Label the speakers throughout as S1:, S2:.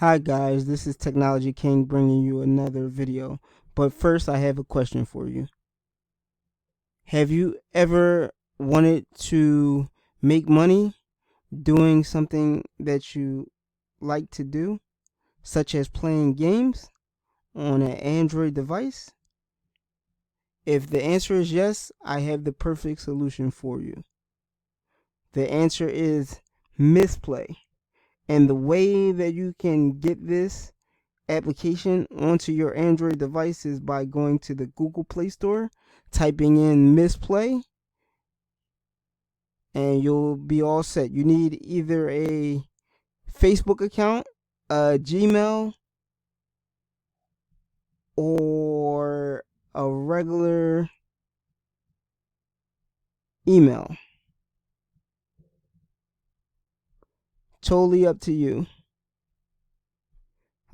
S1: Hi guys, this is Technology King bringing you another video. But first I have a question for you. Have you ever wanted to make money doing something that you like to do, such as playing games on an Android device? If the answer is yes, I have the perfect solution for you. The answer is Mythplay. And the way that you can get this application onto your Android devices by going to the Google Play Store, typing in Mythplay, and you'll be all set. You need either a Facebook account, a Gmail, or a regular email. Totally up to you.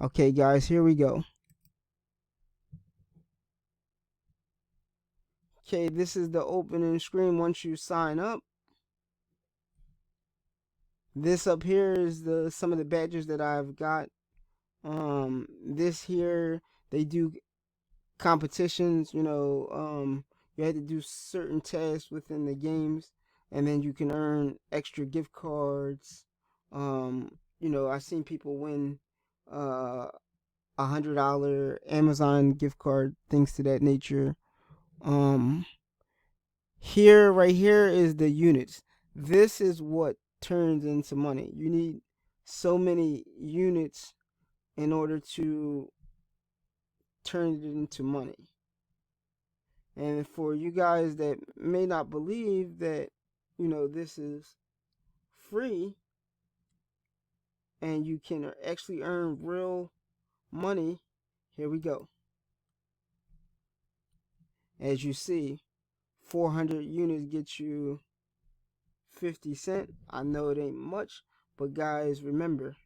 S1: Okay, guys, here we go. Okay, this is the opening screen once you sign up. This up here is some of the badges that I've got. This here, they do competitions. You had to do certain tasks within the games, and then you can earn extra gift cards. I've seen people win $100 Amazon gift card, things to that nature. Um, right here is the units. This is what turns into money. You need so many units in order to turn it into money. And for you guys that may not believe that, this is free and you can actually earn real money, here we go. As you see, 400 units get you 50 cents. I know it ain't much, but guys, remember,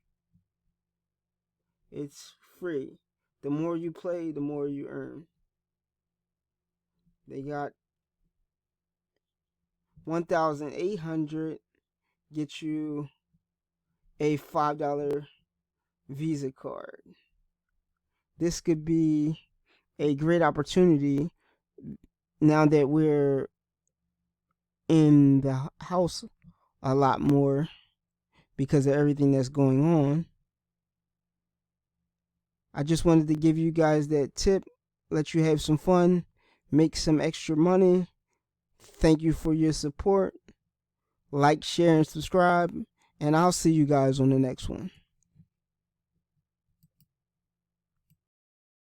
S1: it's free. The more you play, the more you earn. They got 1,800 get you a $5 Visa card. This could be a great opportunity now that we're in the house a lot more because of everything that's going on. I just wanted to give you guys that tip, let you have some fun, make some extra money. Thank you for your support. Like, share, and subscribe, and I'll see you guys on the next one.